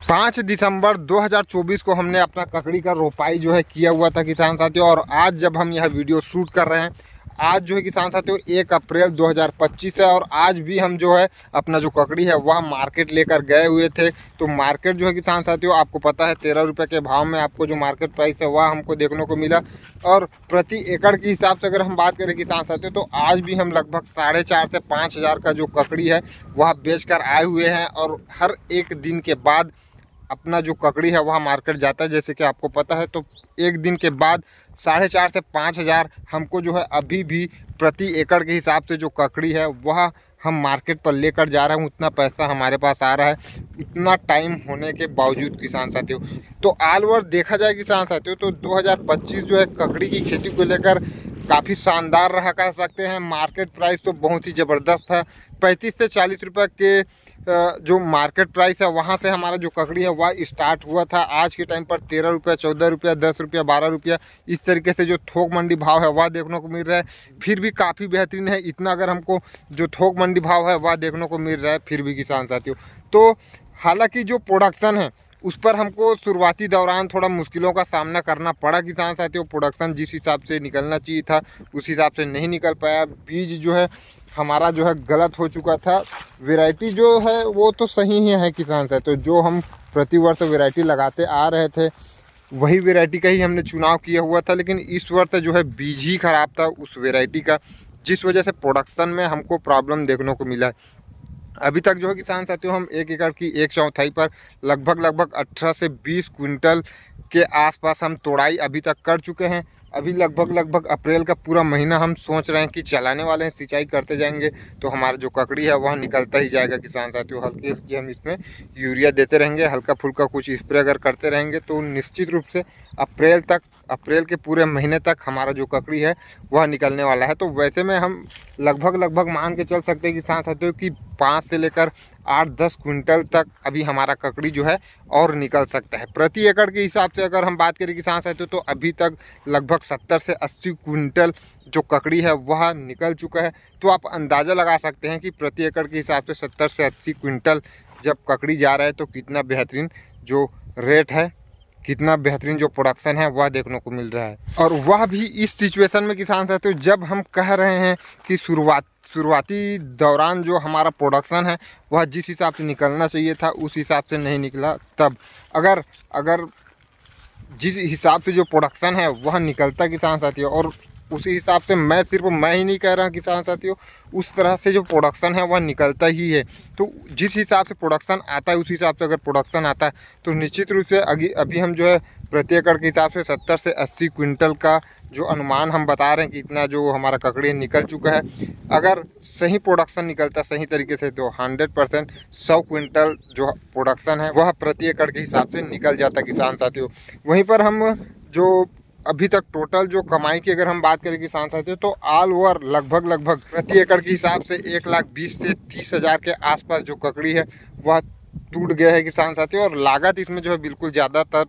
5 दिसंबर 2024 को हमने अपना ककड़ी का रोपाई जो है किया हुआ था किसान साथियों। और आज जब हम यह वीडियो शूट कर रहे हैं, आज जो है किसान साथियों 1 अप्रैल 2025 है। और आज भी हम जो है अपना जो ककड़ी है वह मार्केट लेकर गए हुए थे। तो मार्केट जो है किसान साथियों आपको पता है 13 रुपये के भाव में आपको जो मार्केट प्राइस है वह हमको देखने को मिला। और प्रति एकड़ के हिसाब से अगर हम बात करें किसान साथियों तो आज भी हम लगभग 4,500 से 5,000 का जो ककड़ी है वह बेच कर आए हुए हैं। और हर एक दिन के बाद अपना जो ककड़ी है वह मार्केट जाता है, जैसे कि आपको पता है। तो एक दिन के बाद 4,500 से 5,000 हमको जो है अभी भी प्रति एकड़ के हिसाब से जो ककड़ी है वह हम मार्केट पर लेकर जा रहे हैं। उतना पैसा हमारे पास आ रहा है, इतना टाइम होने के बावजूद किसान साथियों। तो ऑल ओवर देखा जाए किसान साथियों तो 2025 जो है ककड़ी की खेती को लेकर काफ़ी शानदार रहा कह सकते हैं। मार्केट प्राइस तो बहुत ही ज़बरदस्त है। 35 से 40 रुपये के जो मार्केट प्राइस है वहाँ से हमारा जो ककड़ी है वह स्टार्ट हुआ था। आज के टाइम पर 13 रुपये, 14 रुपये, 10 रुपये, 12 रुपये इस तरीके से जो थोक मंडी भाव है वह देखने को मिल रहा है। फिर भी काफ़ी बेहतरीन है। इतना अगर हमको जो थोक मंडी भाव है वह देखने को मिल रहा है फिर भी किसान साथियों। तो हालांकि जो प्रोडक्शन है उस पर हमको शुरुआती दौरान थोड़ा मुश्किलों का सामना करना पड़ा किसान साथियों। प्रोडक्शन जिस हिसाब से निकलना चाहिए था उस हिसाब से नहीं निकल पाया। बीज जो है हमारा जो है गलत हो चुका था। वैरायटी जो है वो तो सही ही है किसान साथियों। जो हम प्रतिवर्ष वैरायटी लगाते आ रहे थे वही वैरायटी का ही हमने चुनाव किया हुआ था। लेकिन इस वर्ष जो है बीज ही खराब था उस वैरायटी का, जिस वजह से प्रोडक्शन में हमको प्रॉब्लम देखने को मिला है। अभी तक जो है किसान साथियों हम 1 एकड़ की 1/4 पर लगभग 18 से 20 क्विंटल के आसपास हम तोड़ाई अभी तक कर चुके हैं। अभी लगभग अप्रैल का पूरा महीना हम सोच रहे हैं कि चलाने वाले हैं, सिंचाई करते जाएंगे तो हमारा जो ककड़ी है वह निकलता ही जाएगा किसान साथियों। हल्की हल्की हम इसमें यूरिया देते रहेंगे, हल्का फुल्का कुछ स्प्रे अगर करते रहेंगे तो निश्चित रूप से अप्रैल के पूरे महीने तक हमारा जो ककड़ी है वह निकलने वाला है। तो वैसे में हम लगभग मान के चल सकते हैं किसान साथियों कि 5 से लेकर 8-10 क्विंटल तक अभी हमारा ककड़ी जो है और निकल सकता है। प्रति एकड़ के हिसाब से अगर हम बात करें किसान साथियों तो अभी तक लगभग 70 से 80 क्विंटल जो ककड़ी है वह निकल चुका है। तो आप अंदाज़ा लगा सकते हैं कि प्रति एकड़ के हिसाब से 70 से 80 क्विंटल जब ककड़ी जा रहा है तो कितना बेहतरीन जो रेट है, कितना बेहतरीन जो प्रोडक्शन है वह देखने को मिल रहा है। और वह भी इस सिचुएशन में किसान साथियों जब हम कह रहे हैं कि शुरुआती दौरान जो हमारा प्रोडक्शन है वह जिस हिसाब से निकलना चाहिए था उस हिसाब से नहीं निकला। तब अगर जिस हिसाब से जो प्रोडक्शन है वह निकलता किसान साथियों, और उसी हिसाब से मैं ही नहीं कह रहा किसान साथियों, उस तरह से जो प्रोडक्शन है वह निकलता ही है। तो जिस हिसाब से प्रोडक्शन आता है उस हिसाब से अगर प्रोडक्शन आता है तो निश्चित रूप से अभी हम जो है प्रति एकड़ के हिसाब से 70 से 80 क्विंटल का जो अनुमान हम बता रहे हैं कि इतना जो हमारा ककड़ी निकल चुका है। अगर सही प्रोडक्शन निकलता सही तरीके से तो 100% 100 क्विंटल जो प्रोडक्शन है वह प्रति एकड़ के हिसाब से निकल जाता किसान साथियों। वहीं पर हम जो अभी तक टोटल जो कमाई की अगर हम बात करें किसान साथियों तो ऑल ओवर लगभग प्रति एकड़ के हिसाब से 1,20,000 से 30,000 के आसपास जो ककड़ी है वह टूट गया है किसान साथियों। और लागत इसमें जो है बिल्कुल ज़्यादातर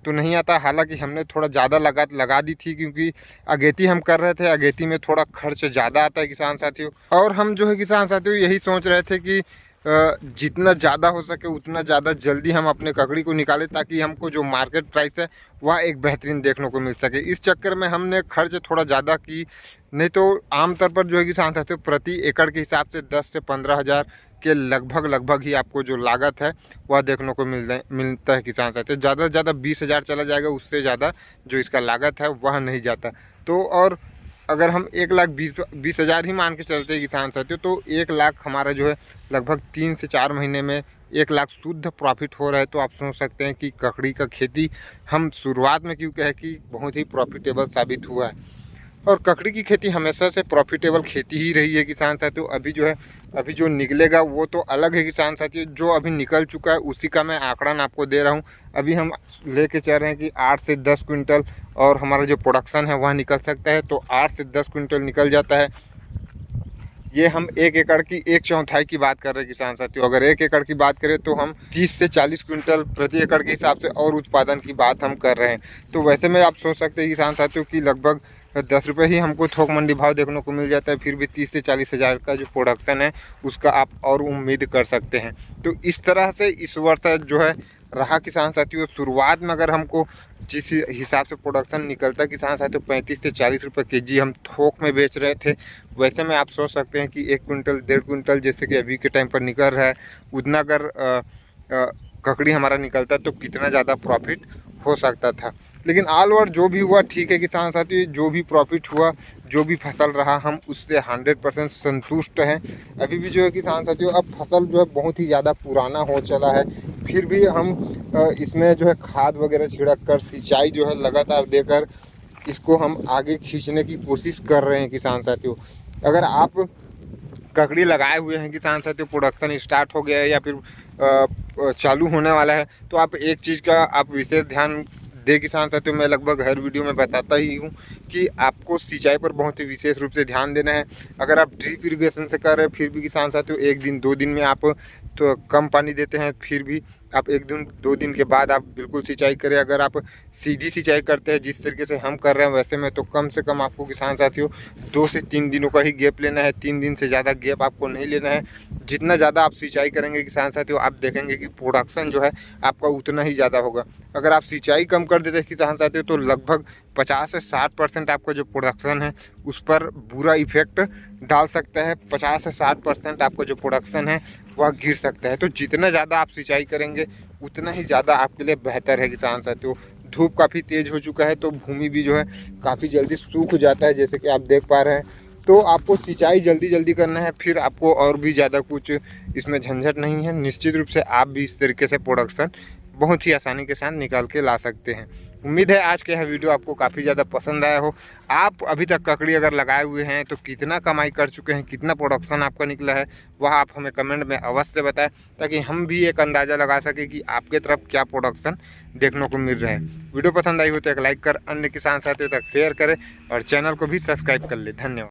तो नहीं आता। हालांकि हमने थोड़ा ज़्यादा लागत लगा दी थी क्योंकि अगेती हम कर रहे थे, अगेती में थोड़ा खर्च ज़्यादा आता है किसान साथियों। और हम जो है किसान साथियों यही सोच रहे थे कि जितना ज़्यादा हो सके उतना ज़्यादा जल्दी हम अपने ककड़ी को निकालें ताकि हमको जो मार्केट प्राइस है वह एक बेहतरीन देखने को मिल सके। इस चक्कर में हमने खर्च थोड़ा ज़्यादा की, नहीं तो आमतौर पर जो है किसान साथियों प्रति एकड़ के हिसाब से 10 से 15,000 के लगभग ही आपको जो लागत है वह देखने को मिलता है किसान साथियों। ज़्यादा से ज़्यादा 20,000 चला जाएगा, उससे ज़्यादा जो इसका लागत है वह नहीं जाता। तो और अगर हम 1,20,000 ही मान के चलते हैं किसान साथियों तो 1 लाख हमारा जो है लगभग 3 से 4 महीने में 1 लाख शुद्ध प्रॉफिट हो रहा है। तो आप सोच सकते हैं कि ककड़ी का खेती हम शुरुआत में क्यों कहे कि बहुत ही प्रॉफिटेबल साबित हुआ है। और ककड़ी की खेती हमेशा से प्रॉफिटेबल खेती ही रही है किसान साथियों। अभी जो निकलेगा वो तो अलग है किसान साथियों, जो अभी निकल चुका है उसी का मैं आंकड़न आपको दे रहा हूँ। अभी हम लेके चल रहे हैं कि 8 से 10 क्विंटल और हमारा जो प्रोडक्शन है वह निकल सकता है। तो 8 से 10 क्विंटल निकल जाता है। ये हम 1 एकड़ की 1/4 की बात कर रहे हैं किसान साथियों। अगर 1 एकड़ की बात करें तो हम 30 से 40 क्विंटल प्रति एकड़ के हिसाब से और उत्पादन की बात हम कर रहे हैं। तो वैसे में आप सोच सकते हैं किसान साथियों कि लगभग 10 रुपये ही हमको थोक मंडी भाव देखने को मिल जाता है। फिर भी 30 से 40 हज़ार का जो प्रोडक्शन है उसका आप और उम्मीद कर सकते हैं। तो इस तरह से इस वर्ष जो है रहा किसान साथियों शुरुआत में अगर हमको जिस हिसाब से प्रोडक्शन निकलता किसान साथियों 35 से 40 रुपये केजी हम थोक में बेच रहे थे, वैसे में आप सोच सकते हैं कि 1 क्विंटल 1.5 क्विंटल जैसे कि अभी के टाइम पर निकल रहा है, उतना अगर ककड़ी हमारा निकलता तो कितना ज़्यादा प्रॉफिट हो सकता था। लेकिन ऑल ओवर जो भी हुआ ठीक है किसान साथियों, जो भी प्रॉफिट हुआ, जो भी फसल रहा, हम उससे 100% संतुष्ट हैं। अभी भी जो है किसान साथियों, अब फसल जो है बहुत ही ज़्यादा पुराना हो चला है, फिर भी हम इसमें जो है खाद वगैरह छिड़क कर, सिंचाई जो है लगातार देकर इसको हम आगे खींचने की कोशिश कर रहे हैं किसान साथियों। अगर आप ककड़ी लगाए हुए हैं किसान साथियों, प्रोडक्शन स्टार्ट हो गया है या फिर चालू होने वाला है, तो आप एक चीज़ का आप विशेष ध्यान दे किसान साथियों। मैं लगभग हर वीडियो में बताता ही हूँ कि आपको सिंचाई पर बहुत ही विशेष रूप से ध्यान देना है। अगर आप ड्रिप इरिगेशन से कर रहे हैं फिर भी किसान साथियों 1 दिन 2 दिन में आप तो कम पानी देते हैं, फिर भी आप 1 दिन 2 दिन के बाद आप बिल्कुल सिंचाई करें। अगर आप सीधी सिंचाई करते हैं जिस तरीके से हम कर रहे हैं वैसे में, तो कम से कम आपको किसान साथियों 2 से 3 दिनों का ही गैप लेना है, 3 दिन से ज़्यादा गैप आपको नहीं लेना है। जितना ज़्यादा आप सिंचाई करेंगे किसान साथियों, आप देखेंगे कि प्रोडक्शन जो है आपका उतना ही ज़्यादा होगा। अगर आप सिंचाई कम कर देते हैं किसान साथियों, तो लगभग 50 से 60% आपका जो प्रोडक्शन है उस पर बुरा इफेक्ट डाल सकता है। 50 से 60% आपका जो प्रोडक्शन है वह गिर सकता है। तो जितना ज़्यादा आप सिंचाई करेंगे उतना ही ज़्यादा आपके लिए बेहतर है किसान साथियों। धूप काफ़ी तेज़ हो चुका है तो भूमि भी जो है काफ़ी जल्दी सूख जाता है, जैसे कि आप देख पा रहे हैं। तो आपको सिंचाई जल्दी जल्दी करना है, फिर आपको और भी ज़्यादा कुछ इसमें झंझट नहीं है। निश्चित रूप से आप भी इस तरीके से प्रोडक्शन बहुत ही आसानी के साथ निकाल के ला सकते हैं। उम्मीद है आज का यह वीडियो आपको काफ़ी ज़्यादा पसंद आया हो। आप अभी तक ककड़ी अगर लगाए हुए हैं तो कितना कमाई कर चुके हैं, कितना प्रोडक्शन आपका निकला है, वह आप हमें कमेंट में अवश्य बताएं, ताकि हम भी एक अंदाज़ा लगा सकें कि आपके तरफ क्या प्रोडक्शन देखने को मिल रहा है। वीडियो पसंद आई हो तो एक लाइक कर अन्य किसान साथियों तक शेयर करें और चैनल को भी सब्सक्राइब कर ले। धन्यवाद।